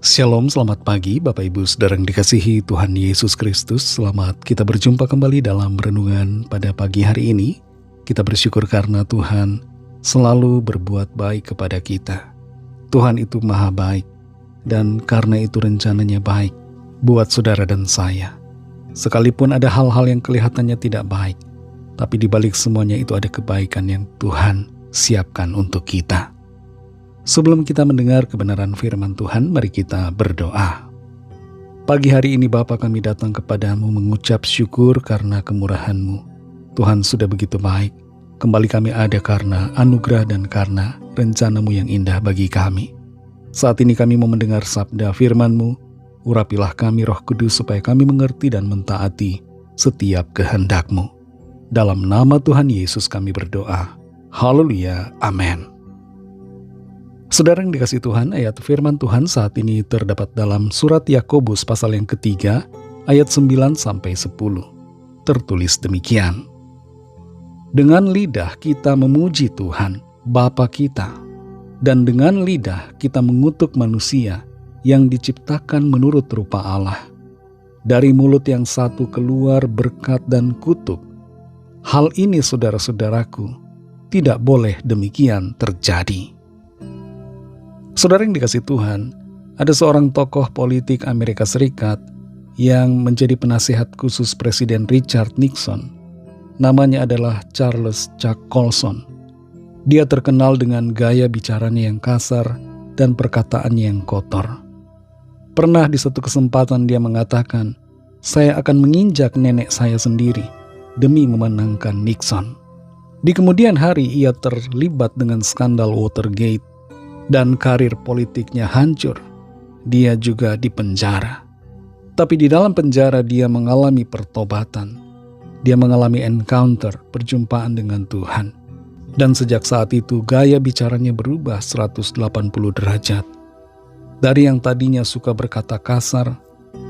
Shalom, selamat pagi Bapak Ibu Saudara yang dikasihi Tuhan Yesus Kristus. Selamat kita berjumpa kembali dalam renungan pada pagi hari ini. Kita bersyukur karena Tuhan selalu berbuat baik kepada kita. Tuhan itu maha baik, dan karena itu rencananya baik buat saudara dan saya. Sekalipun ada hal-hal yang kelihatannya tidak baik, tapi di balik semuanya itu ada kebaikan yang Tuhan siapkan untuk kita. Sebelum kita mendengar kebenaran firman Tuhan, mari kita berdoa. Pagi hari ini Bapa, kami datang kepadamu mengucap syukur karena kemurahan-Mu. Tuhan sudah begitu baik. Kembali kami ada karena anugerah dan karena rencana-Mu yang indah bagi kami. Saat ini kami mau mendengar sabda firman-Mu. Urapilah kami Roh Kudus supaya kami mengerti dan mentaati setiap kehendak-Mu. Dalam nama Tuhan Yesus kami berdoa. Haleluya, amin. Saudara yang dikasihi Tuhan, ayat firman Tuhan saat ini terdapat dalam surat Yakobus pasal yang ketiga, ayat 9-10. Tertulis demikian. Dengan lidah kita memuji Tuhan, Bapa kita, dan dengan lidah kita mengutuk manusia yang diciptakan menurut rupa Allah. Dari mulut yang satu keluar berkat dan kutuk. Hal ini saudara-saudaraku, tidak boleh demikian terjadi. Saudara yang dikasihi Tuhan, ada seorang tokoh politik Amerika Serikat yang menjadi penasihat khusus Presiden Richard Nixon. Namanya adalah Charles Chuck Colson. Dia terkenal dengan gaya bicaranya yang kasar dan perkataannya yang kotor. Pernah di satu kesempatan dia mengatakan, "Saya akan menginjak nenek saya sendiri demi memenangkan Nixon." Di kemudian hari ia terlibat dengan skandal Watergate dan karir politiknya hancur. Dia juga dipenjara. Tapi di dalam penjara dia mengalami pertobatan. Dia mengalami encounter, perjumpaan dengan Tuhan. Dan sejak saat itu gaya bicaranya berubah 180 derajat. Dari yang tadinya suka berkata kasar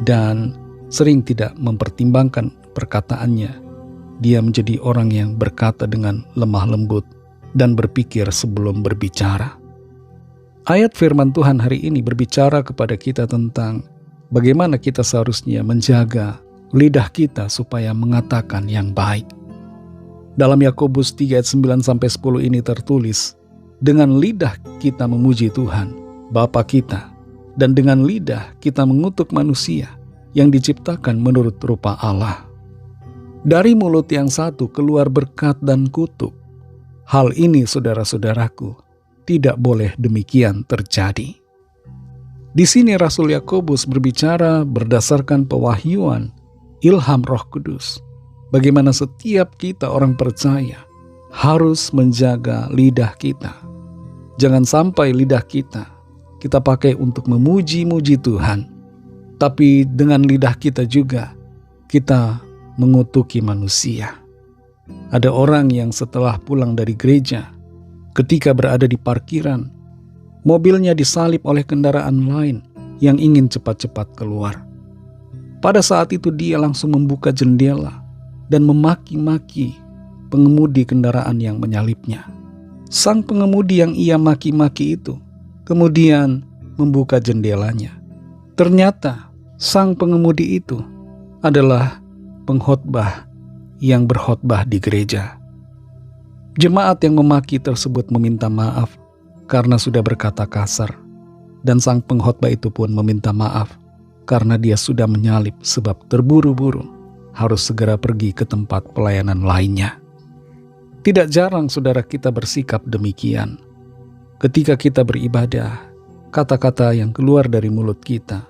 dan sering tidak mempertimbangkan perkataannya, dia menjadi orang yang berkata dengan lemah lembut dan berpikir sebelum berbicara. Ayat firman Tuhan hari ini berbicara kepada kita tentang bagaimana kita seharusnya menjaga lidah kita supaya mengatakan yang baik. Dalam Yakobus 3 ayat 9-10 ini tertulis, dengan lidah kita memuji Tuhan, Bapa kita, dan dengan lidah kita mengutuk manusia yang diciptakan menurut rupa Allah. Dari mulut yang satu keluar berkat dan kutuk. Hal ini saudara-saudaraku, tidak boleh demikian terjadi. Di sini Rasul Yakobus berbicara berdasarkan pewahyuan, ilham Roh Kudus. Bagaimana setiap kita orang percaya harus menjaga lidah kita. Jangan sampai lidah kita pakai untuk memuji-muji Tuhan, tapi dengan lidah kita juga kita mengutuki manusia. Ada orang yang setelah pulang dari gereja, ketika berada di parkiran, mobilnya disalip oleh kendaraan lain yang ingin cepat-cepat keluar. Pada saat itu dia langsung membuka jendela dan memaki-maki pengemudi kendaraan yang menyalipnya. Sang pengemudi yang ia maki-maki itu kemudian membuka jendelanya. Ternyata sang pengemudi itu adalah pengkhotbah yang berkhotbah di gereja. Jemaat yang memaki tersebut meminta maaf karena sudah berkata kasar, dan sang pengkhotbah itu pun meminta maaf karena dia sudah menyalip sebab terburu-buru harus segera pergi ke tempat pelayanan lainnya. Tidak jarang saudara kita bersikap demikian. Ketika kita beribadah, kata-kata yang keluar dari mulut kita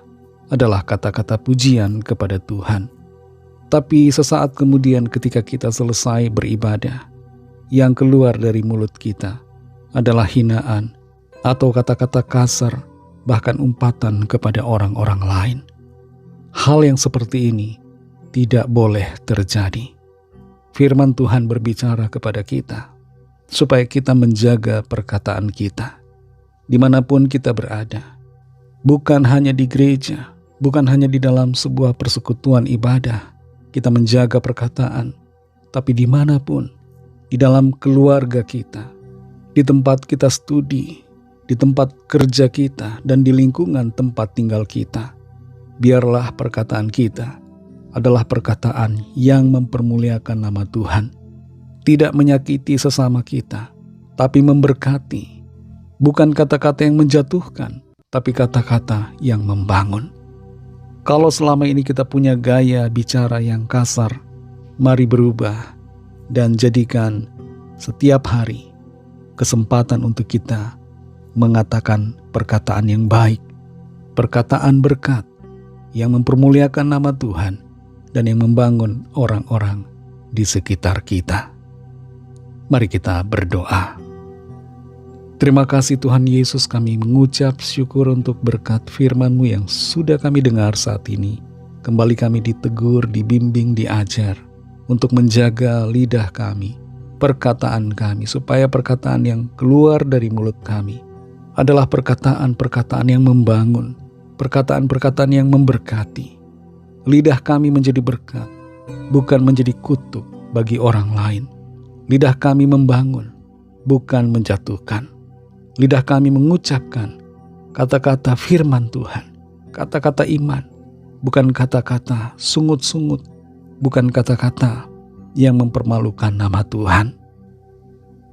adalah kata-kata pujian kepada Tuhan. Tapi sesaat kemudian ketika kita selesai beribadah, yang keluar dari mulut kita adalah hinaan atau kata-kata kasar, bahkan umpatan kepada orang-orang lain. Hal yang seperti ini tidak boleh terjadi. Firman Tuhan berbicara kepada kita supaya kita menjaga perkataan kita dimanapun kita berada. Bukan hanya di gereja, bukan hanya di dalam sebuah persekutuan ibadah kita menjaga perkataan, tapi dimanapun, di dalam keluarga kita, di tempat kita studi, di tempat kerja kita, dan di lingkungan tempat tinggal kita. Biarlah perkataan kita adalah perkataan yang mempermuliakan nama Tuhan, tidak menyakiti sesama kita, tapi memberkati. Bukan kata-kata yang menjatuhkan, tapi kata-kata yang membangun. Kalau selama ini kita punya gaya bicara yang kasar, mari berubah dan jadikan setiap hari kesempatan untuk kita mengatakan perkataan yang baik, perkataan berkat yang mempermuliakan nama Tuhan dan yang membangun orang-orang di sekitar kita. Mari kita berdoa. Terima kasih Tuhan Yesus, kami mengucap syukur untuk berkat firman-Mu yang sudah kami dengar saat ini. Kembali kami ditegur, dibimbing, diajar untuk menjaga lidah kami, perkataan kami, supaya perkataan yang keluar dari mulut kami adalah perkataan-perkataan yang membangun, perkataan-perkataan yang memberkati. Lidah kami menjadi berkat, bukan menjadi kutuk bagi orang lain. Lidah kami membangun, bukan menjatuhkan. Lidah kami mengucapkan kata-kata firman Tuhan, kata-kata iman, bukan kata-kata sungut-sungut, bukan kata-kata yang mempermalukan nama Tuhan.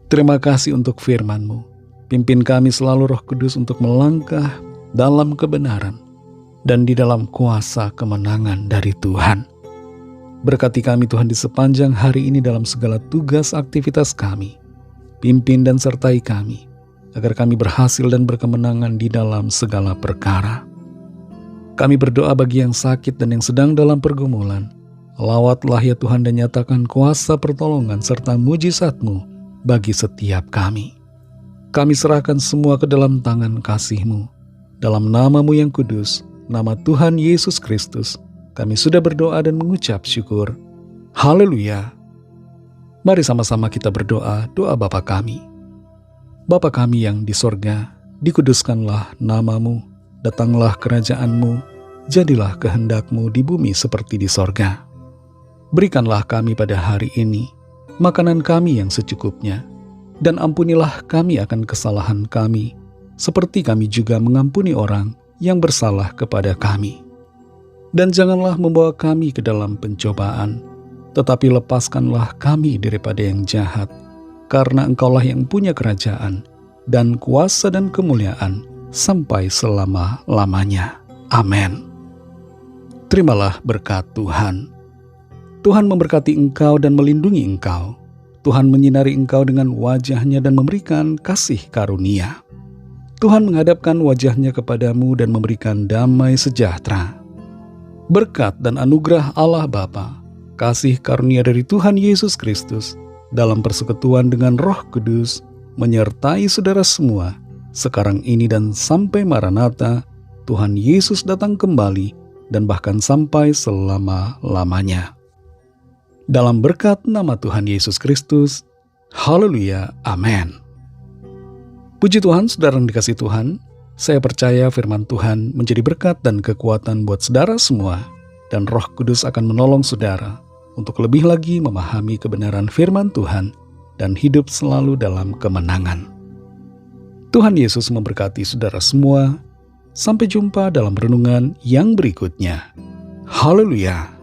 Terima kasih untuk firman-Mu. Pimpin kami selalu Roh Kudus untuk melangkah dalam kebenaran dan di dalam kuasa kemenangan dari Tuhan. Berkati kami Tuhan di sepanjang hari ini dalam segala tugas aktivitas kami. Pimpin dan sertai kami, agar kami berhasil dan berkemenangan di dalam segala perkara. Kami berdoa bagi yang sakit dan yang sedang dalam pergumulan. Lawatlah ya Tuhan dan nyatakan kuasa pertolongan serta mujizat-Mu bagi setiap kami. Kami serahkan semua ke dalam tangan kasih-Mu. Dalam nama-Mu yang kudus, nama Tuhan Yesus Kristus, kami sudah berdoa dan mengucap syukur. Haleluya. Mari sama-sama kita berdoa doa Bapa kami. Bapa kami yang di sorga, dikuduskanlah nama-Mu, datanglah kerajaan-Mu, jadilah kehendak-Mu di bumi seperti di sorga. Berikanlah kami pada hari ini makanan kami yang secukupnya, dan ampunilah kami akan kesalahan kami, seperti kami juga mengampuni orang yang bersalah kepada kami. Dan janganlah membawa kami ke dalam pencobaan, tetapi lepaskanlah kami daripada yang jahat, karena Engkaulah yang punya kerajaan, dan kuasa dan kemuliaan, sampai selama-lamanya. Amin. Terimalah berkat Tuhan. Tuhan memberkati engkau dan melindungi engkau. Tuhan menyinari engkau dengan wajah-Nya dan memberikan kasih karunia. Tuhan menghadapkan wajah-Nya kepadamu dan memberikan damai sejahtera. Berkat dan anugerah Allah Bapa, kasih karunia dari Tuhan Yesus Kristus, dalam persekutuan dengan Roh Kudus, menyertai saudara semua, sekarang ini dan sampai Maranatha, Tuhan Yesus datang kembali, dan bahkan sampai selama-lamanya. Dalam berkat nama Tuhan Yesus Kristus, haleluya, amin. Puji Tuhan, saudara yang dikasihi Tuhan, saya percaya firman Tuhan menjadi berkat dan kekuatan buat saudara semua, dan Roh Kudus akan menolong saudara untuk lebih lagi memahami kebenaran firman Tuhan dan hidup selalu dalam kemenangan. Tuhan Yesus memberkati saudara semua. Sampai jumpa dalam renungan yang berikutnya. Haleluya.